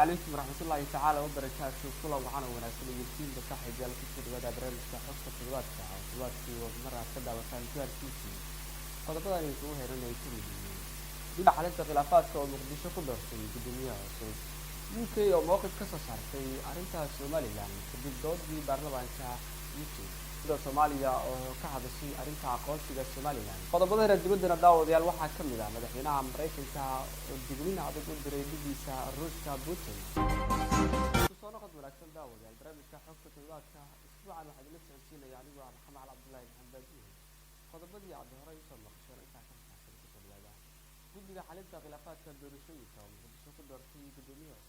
عليكم ورحمة الله تعالى وبركاته كل وعنا وناسين يمكن بصحة جالس في الوضع برنامج حصة في الوقت في مرة كذا وكان جال كيسي قد بدأ يسوي هنا يكون بلا حالة خلافات ومقدسة كبر في الدنيا UK oo mowqif ka soo saartay arrinta Soomaaliland kadib doodii baarlamaanka UK sida Soomaaliya oo ka hadashay arrinta aqoonsiga Soomaaliland qodobada dibadda daawadayaal waxaa ka mid ah madaxweynaha Mareykanka oo digniin adag u diray dhigiisa Ruushka Putin soo noqod wanaagsan daawadayaal barnaamijka xogta toddobaadka isbuucan waxaa idin socodsiinaya anigu ah Maxamed Cabdullaahi Maxamed qodobadii aad hore u soo maqasheen inta ka faahfaahsan ku dhawaada guddiga xalinta khilaafaadka doorashooyinka oo muqdisho ku doortay gudoomiyaha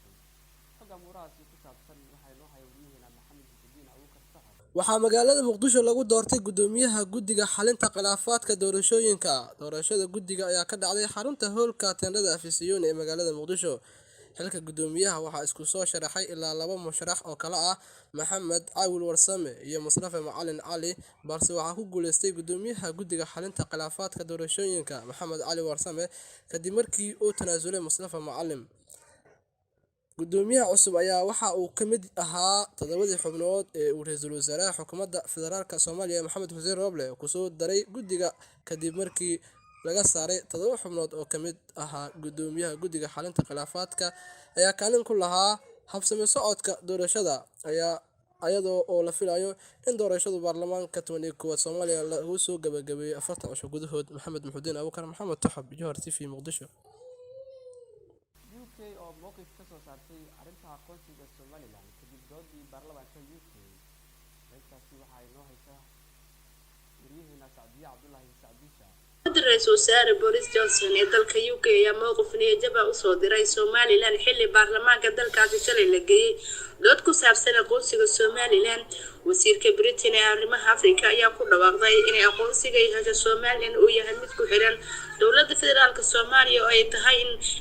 waxaa magaalada muqdisho lagu doortay gudoomiyaha guddiga xalinta khilaafaadka doorashooyinka. Doorashada guddiga ayaa ka dhacday xarunta hoolka teendhada Afisiyoni ee magaalada Muqdisho. Xilka gudoomiyaha waxaa isku soo sharaxay ilaa 2 musharax oo kala ah Maxamed Caawil Warsame iyo Mustafa Macalin Cali, balse waxaa ku guuleystay gudoomiyaha guddiga xalinta khilaafaadka doorashooyinka Maxamed Cali Warsame kadib markii uu tanaasulay Mustafa Macalin. Gudoomiyaha cusub ayaa waxa uu ka mid ahaa 7 xubnood ee uu ra'iisul wasaaraha xukuumadda federaalka Soomaaliya Maxamed Xuseen Roble ku soo daray guddiga kadib markii laga saaray 7 xubnood oo ka mid ahaa gudoomiyaha guddiga xalinta khilaafaadka ayaa kaalin ku lahaa habsami socodka doorashada iyadoo oo la filayo in doorashada baarlamaanka 21 Soomaaliya lagu soo gabagabeeyo 40 cusub gudahood. Maxamed Muxudiin Abuukar Maxamed Taxab Johor TV Muqdisho. oo mowqif ka soo saartay arrinta aqoonsiga Soomaaliland kadib doodii baarlamaanka UK intaasi waxaa inoo haysaa wariyaheena Sacdiya Cabdullaahi Sacdiisha. Ra'iisul Wasaare Boris Johnson ee dalka UK ayaa mowqif niyad-jab u soo diray Soomaaliland xilli baarlamaanka dalkaasi shalay la geeyay dood ku saabsan aqoonsiga Soomaaliland. Wasiirka Britain ee arrimaha Afrika ayaa ku dhawaaqday in aqoonsiga hesha Soomaaliland uu yahay mid ku xiran dowladda federaalka Soomaaliya oo ay tahay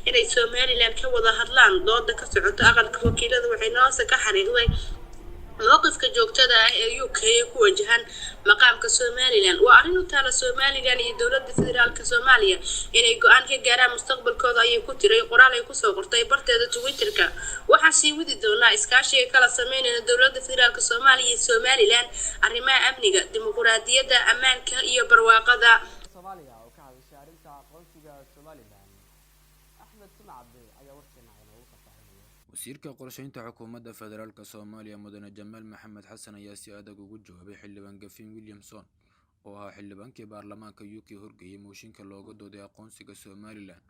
inay Soomaaliland ka wada hadlaan dooda ka socota aqalka wakiilada. Waxay noose ka xariiqday mowqifka joogtada ah ee UK ku wajahan maqaamka Soomaaliland waa arrin u taala Soomaaliland iyo dowladda federaalka Soomaaliya inay go'aan ka gaaraan mustaqbalkooda ayay ku tiray qoraal ay ku soo qortay barteeda Twitterka. waxaa sii wadi doonaa iskaashiga kala sameynayna dowladda federaalka Soomaaliya iyo Soomaaliland arrimaha amniga, dimuqraadiyadda, ammaanka iyo barwaaqada. Soomaaliya oo ka hadashay arrinta aqoonsiga Soomaaliland Axmed Sumcade ayaa warkeena inoo faahfaahinaya. wasiirka qorsheynta xukuumadda federaalka Soomaaliya Mudane Jamaal Maxamed Xasan ayaa si adag ugu jawaabay xildhibaan Gavin Williamson oo ahaa xildhibaankii baarlamaanka UK horgeeyay mooshinka looga dooday aqoonsiga Soomaaliland.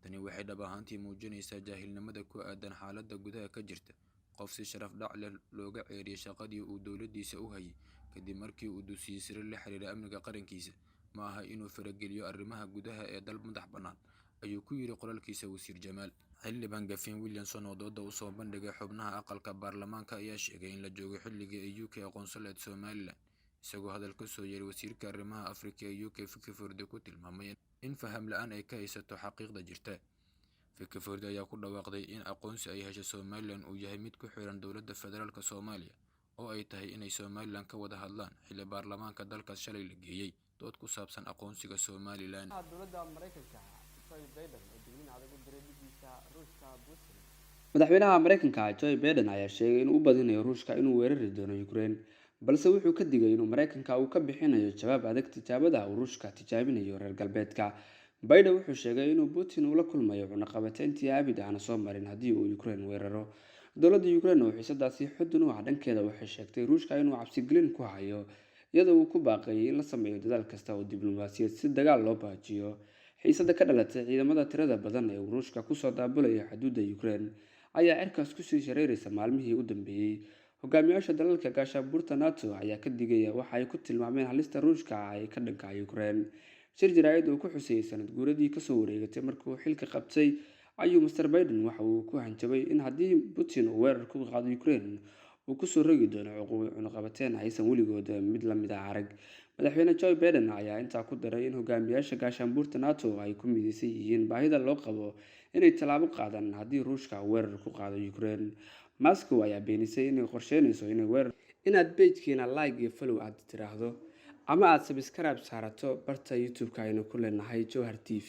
Tani waxay dhab ahaantii muujinaysaa jaahilnimada ku aadan xaaladda gudaha ka jirta. qof si sharaf dhac leh looga ceeriyay shaqadii uu dowladdiisa u hayay kadib markii uu dusiyay sir la xiriira amniga qarankiisa, ma aha inuu farageliyo arrimaha gudaha ee dal madax bannaan, ayuu ku yiri qoraalkiisa wasiir Jamaal. xildhibaan Gavin Williamson oo dooda u soo bandhigay xubnaha aqalka baarlamaanka ayaa sheegay in la joogo xilligii ay UK aqoonsaneyd Soomaaliland, isagoo hadal ka soo yeeray wasiirka arrimaha Afrika ee UK Fikiford ku tilmaamay in faham la'aan ay ka haysato xaqiiqda jirta. Fikiford ayaa ku dhawaaqday in aqoonsi ay hesho Soomaaliland uu yahay mid ku xiran dowladda federaalka Soomaaliya oo ay tahay inay Soomaaliland ka wada hadlaan xilli baarlamaanka dalkaas shalay la geeyay dood ku saabsan aqoonsiga Soomaaliland. dowladda Mareykanka Joe Biden oo digniin adag u diray dhigiisa Ruushka Putin. Madaxweynaha Mareykanka Joe Biden ayaa sheegay in uu badinayo Ruushka inuu weerari doono Ukraine, balse wuxuu ka digay in Mareykanka uu ka bixinayo jawaab adag tijaabada uu Ruushka tijaabinayo reer galbeedka. Biden wuxuu sheegay inuu Putin ula kulmayo cunaqabatayntii abid aan soo marin haddii uu Ukraine weeraro. Dowladda Ukraine oo xiisadaasi xudun u ah dhankeeda waxay sheegtay Ruushka inuu cabsigelin ku hayo, iyadoo uu ku baaqay in la sameeyo dadaal kasta oo diblomaasiyad si dagaal loo baajiyo. xiisada ka dhalatay ciidamada tirada badan ee Ruushka ku soo daabulaya xuduudda Ukraine ayaa cirkaas ku sii shareeraysa maalmihii u dambeeyay. Hogaamiyaasha dalalka gaashaanbuurta NATO ayaa ka digaya waxa ay ku tilmaameen halista Ruushka ay ka dhanka Ukraine. Shir jaraa'id oo ku xusay sanad guuradii ka soo wareegatay markii uu xilka qabtay ayuu Mr Biden waxa uu ku hanjabay in haddii Putin uu weerar ku qaado Ukraine uu ku soo rogi doono cunaqabateyn aysan weligood mid la mid ah arag. Madaxweyne Joe Biden ayaa intaa ku daray in hogaamiyaasha gaashaanbuurta NATO ay ku midaysan yihiin baahida loo qabo inay tallaabo qaadaan haddii Ruushka weerar ku qaado Ukraine. Moscow ayaa beenisay inay qorsheynayso inay weerar. inaad page-keena like iyo follow aad tiraahdo ama aad subscribe saarato barta YouTube-ka aynu ku leenahay Johor TV.